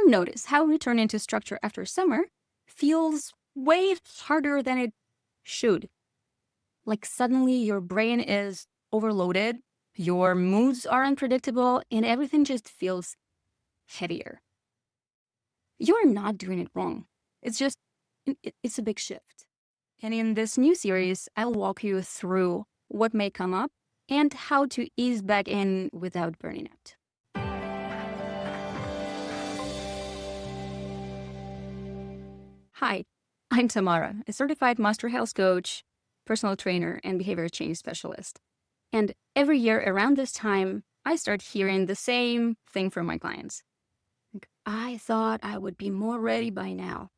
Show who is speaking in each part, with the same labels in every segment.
Speaker 1: ever notice how returning to structure after summer feels way harder than it should? Like suddenly your brain is overloaded, your moods are unpredictable, and everything just feels heavier. You're not doing it wrong. It's just, it's a big shift. And in this new series, I'll walk you through what may come up and how to ease back in without burning out. Hi, I'm Tamara, a certified master health coach, personal trainer, and behavior change specialist. And every year around this time, I start hearing the same thing from my clients. Like, I thought I would be more ready by now.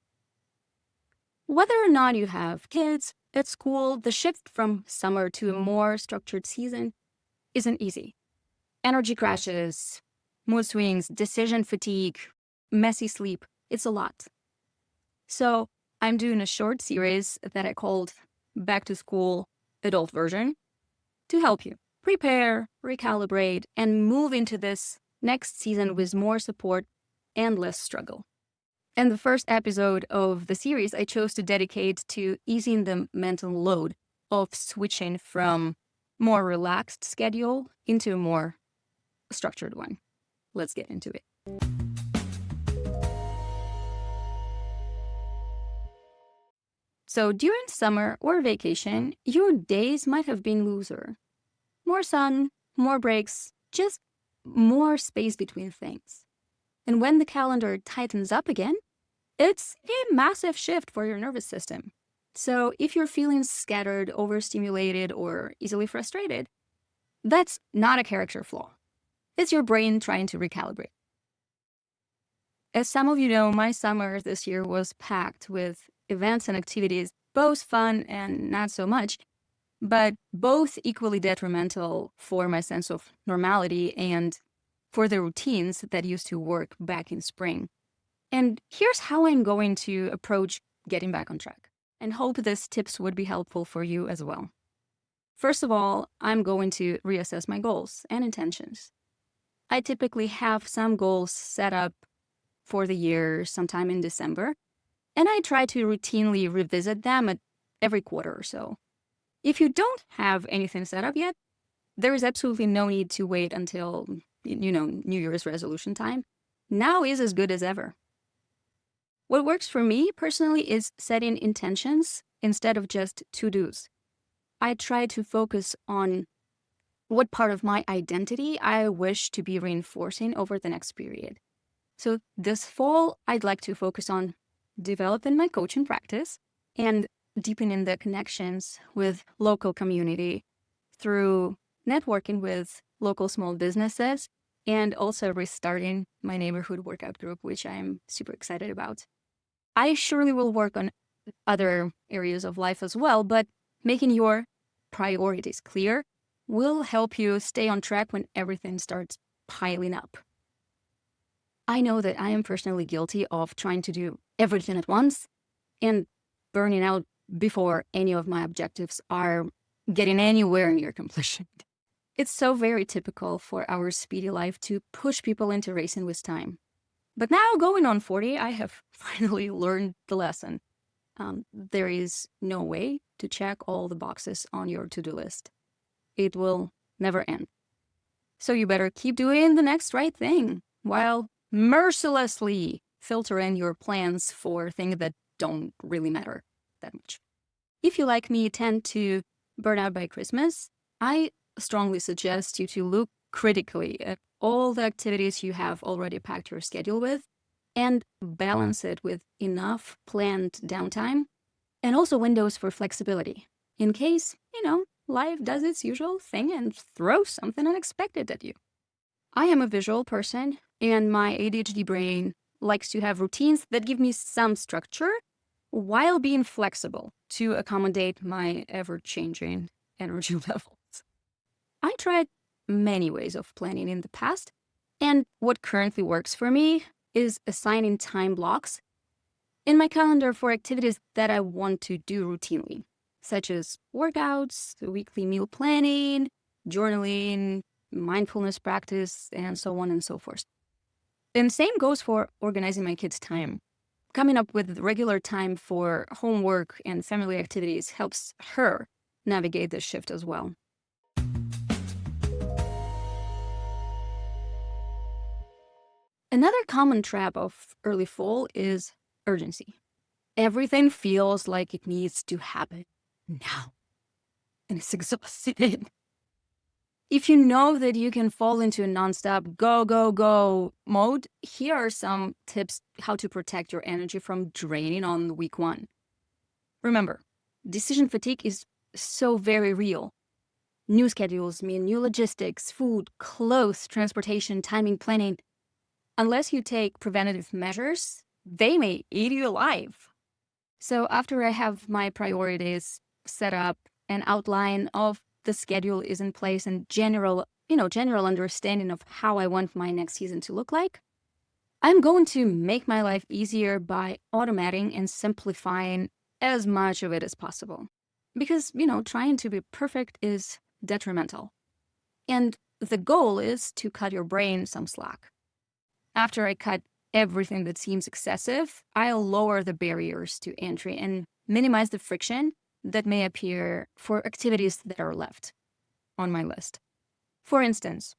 Speaker 1: Whether or not you have kids at school, the shift from summer to a more structured season isn't easy. Energy crashes, mood swings, decision fatigue, messy sleep, it's a lot. So I'm doing a short series that I called Back to School Adult Version to help you prepare, recalibrate, and move into this next season with more support and less struggle. And the first episode of the series I chose to dedicate to easing the mental load of switching from more relaxed schedule into a more structured one. Let's get into it. So during summer or vacation, your days might have been looser. More sun, more breaks, just more space between things. And when the calendar tightens up again, it's a massive shift for your nervous system. So if you're feeling scattered, overstimulated, or easily frustrated, that's not a character flaw. It's your brain trying to recalibrate. As some of you know, my summer this year was packed with events and activities, both fun and not so much, but both equally detrimental for my sense of normality and for the routines that used to work back in spring. And here's how I'm going to approach getting back on track, and hope these tips would be helpful for you as well. First of all, I'm going to reassess my goals and intentions. I typically have some goals set up for the year sometime in December, and I try to routinely revisit them at every quarter or so. If you don't have anything set up yet, there is absolutely no need to wait until, New Year's resolution time. Now is as good as ever. What works for me personally is setting intentions instead of just to-dos. I try to focus on what part of my identity I wish to be reinforcing over the next period. So this fall, I'd like to focus on developing my coaching practice and deepening the connections with local community through networking with local small businesses, and also restarting my neighborhood workout group, which I'm super excited about. I surely will work on other areas of life as well, but making your priorities clear will help you stay on track when everything starts piling up. I know that I am personally guilty of trying to do everything at once and burning out before any of my objectives are getting anywhere near completion. It's so very typical for our speedy life to push people into racing with time. But now, going on 40, I have finally learned the lesson. There is no way to check all the boxes on your to-do list. It will never end. So you better keep doing the next right thing while mercilessly filtering your plans for things that don't really matter that much. If you, like me, tend to burn out by Christmas, I strongly suggest you to look critically at all the activities you have already packed your schedule with and balance it with enough planned downtime and also windows for flexibility in case, life does its usual thing and throws something unexpected at you. I am a visual person, and my ADHD brain likes to have routines that give me some structure while being flexible to accommodate my ever-changing energy levels. I tried many ways of planning in the past, and what currently works for me is assigning time blocks in my calendar for activities that I want to do routinely, such as workouts, weekly meal planning, journaling, mindfulness practice, and so on and so forth. And same goes for organizing my kids' time. Coming up with regular time for homework and family activities helps her navigate this shift as well. Another common trap of early fall is urgency. Everything feels like it needs to happen now, and it's exhausting. If you know that you can fall into a nonstop go, go, go mode, here are some tips how to protect your energy from draining on week one. Remember, decision fatigue is so very real. New schedules mean new logistics, food, clothes, transportation, timing, planning. Unless you take preventative measures, they may eat you alive. So after I have my priorities set up, an outline of the schedule is in place, and general understanding of how I want my next season to look like, I'm going to make my life easier by automating and simplifying as much of it as possible. Because, trying to be perfect is detrimental. And the goal is to cut your brain some slack. After I cut everything that seems excessive, I'll lower the barriers to entry and minimize the friction that may appear for activities that are left on my list. For instance,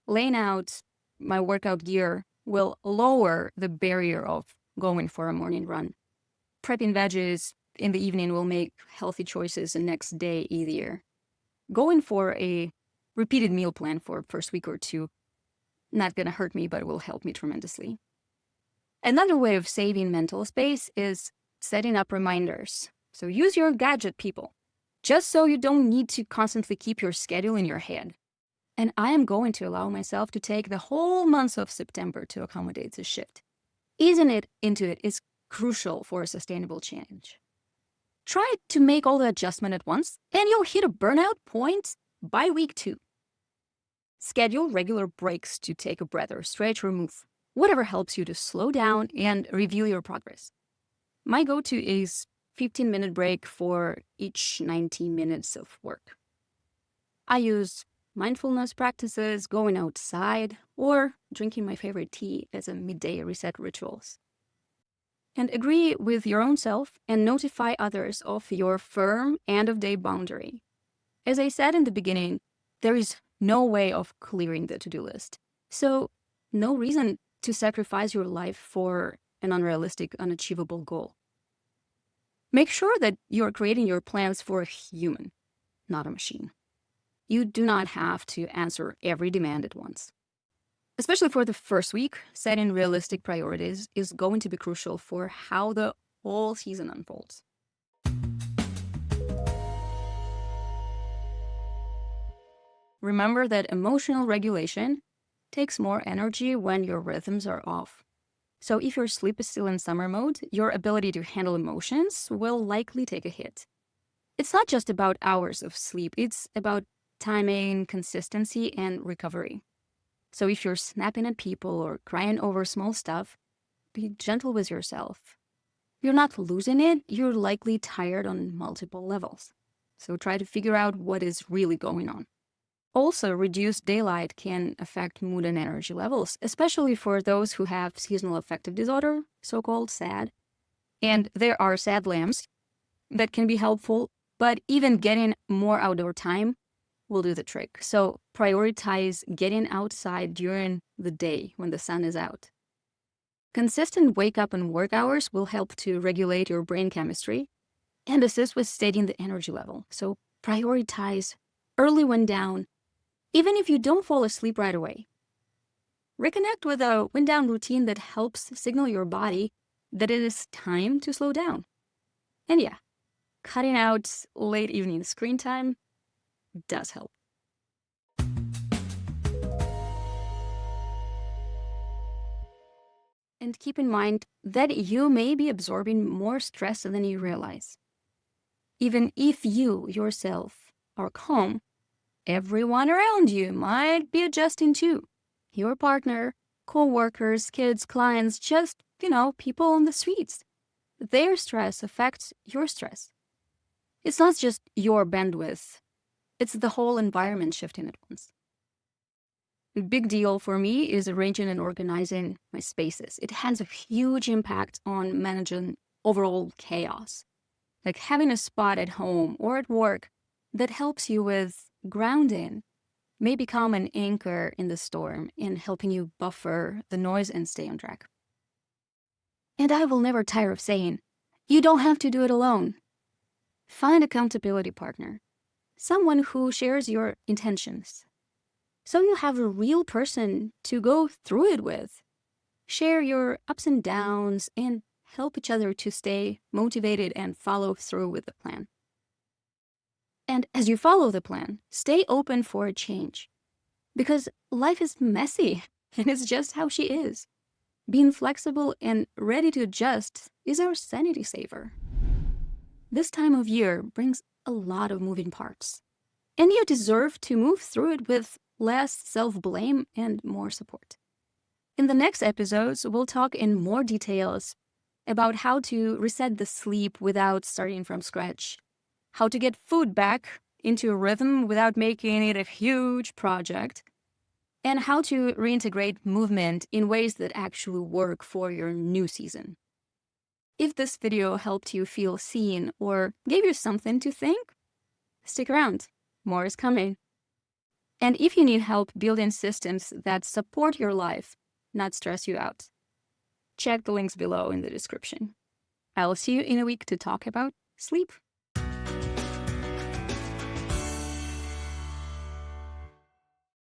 Speaker 1: laying out my workout gear will lower the barrier of going for a morning run. Prepping veggies in the evening will make healthy choices the next day easier. Going for a repeated meal plan for first week or two, not gonna hurt me, but it will help me tremendously. Another way of saving mental space is setting up reminders. So use your gadget, people, just so you don't need to constantly keep your schedule in your head. And I am going to allow myself to take the whole month of September to accommodate this shift. Easing it into it is crucial for a sustainable change. Try to make all the adjustment at once, and you'll hit a burnout point by week 2. Schedule regular breaks to take a breath or stretch or move, whatever helps you to slow down and review your progress. My go-to is 15-minute break for each 90 minutes of work. I use mindfulness practices, going outside, or drinking my favorite tea as a midday reset rituals. And agree with your own self and notify others of your firm end-of-day boundary. As I said in the beginning, there is no way of clearing the to-do list. So no reason to sacrifice your life for an unrealistic, unachievable goal. Make sure that you're creating your plans for a human, not a machine. You do not have to answer every demand at once. Especially for the first week, setting realistic priorities is going to be crucial for how the whole season unfolds. Remember that emotional regulation takes more energy when your rhythms are off. So if your sleep is still in summer mode, your ability to handle emotions will likely take a hit. It's not just about hours of sleep, it's about timing, consistency, and recovery. So if you're snapping at people or crying over small stuff, be gentle with yourself. You're not losing it, you're likely tired on multiple levels. So try to figure out what is really going on. Also, reduced daylight can affect mood and energy levels, especially for those who have seasonal affective disorder, so-called SAD. And there are SAD lamps that can be helpful, but even getting more outdoor time will do the trick. So prioritize getting outside during the day when the sun is out. Consistent wake up and work hours will help to regulate your brain chemistry and assist with steadying the energy level. So prioritize early wind down, even if you don't fall asleep right away. Reconnect with a wind down routine that helps signal your body that it is time to slow down. And yeah, cutting out late evening screen time does help. And keep in mind that you may be absorbing more stress than you realize. Even if you yourself are calm, everyone around you might be adjusting too. Your partner, co-workers, kids, clients, just, people on the streets. Their stress affects your stress. It's not just your bandwidth, it's the whole environment shifting at once. A big deal for me is arranging and organizing my spaces. It has a huge impact on managing overall chaos. Like having a spot at home or at work that helps you with grounding may become an anchor in the storm in helping you buffer the noise and stay on track. And I will never tire of saying, you don't have to do it alone. Find accountability partner, someone who shares your intentions. So you have a real person to go through it with. Share your ups and downs and help each other to stay motivated and follow through with the plan. And as you follow the plan, stay open for a change. Because life is messy and it's just how she is. Being flexible and ready to adjust is our sanity saver. This time of year brings a lot of moving parts. And you deserve to move through it with less self-blame and more support. In the next episodes, we'll talk in more details about how to reset the sleep without starting from scratch, how to get food back into a rhythm without making it a huge project, and how to reintegrate movement in ways that actually work for your new season. If this video helped you feel seen or gave you something to think, stick around. More is coming. And if you need help building systems that support your life, not stress you out, check the links below in the description. I'll see you in a week to talk about sleep.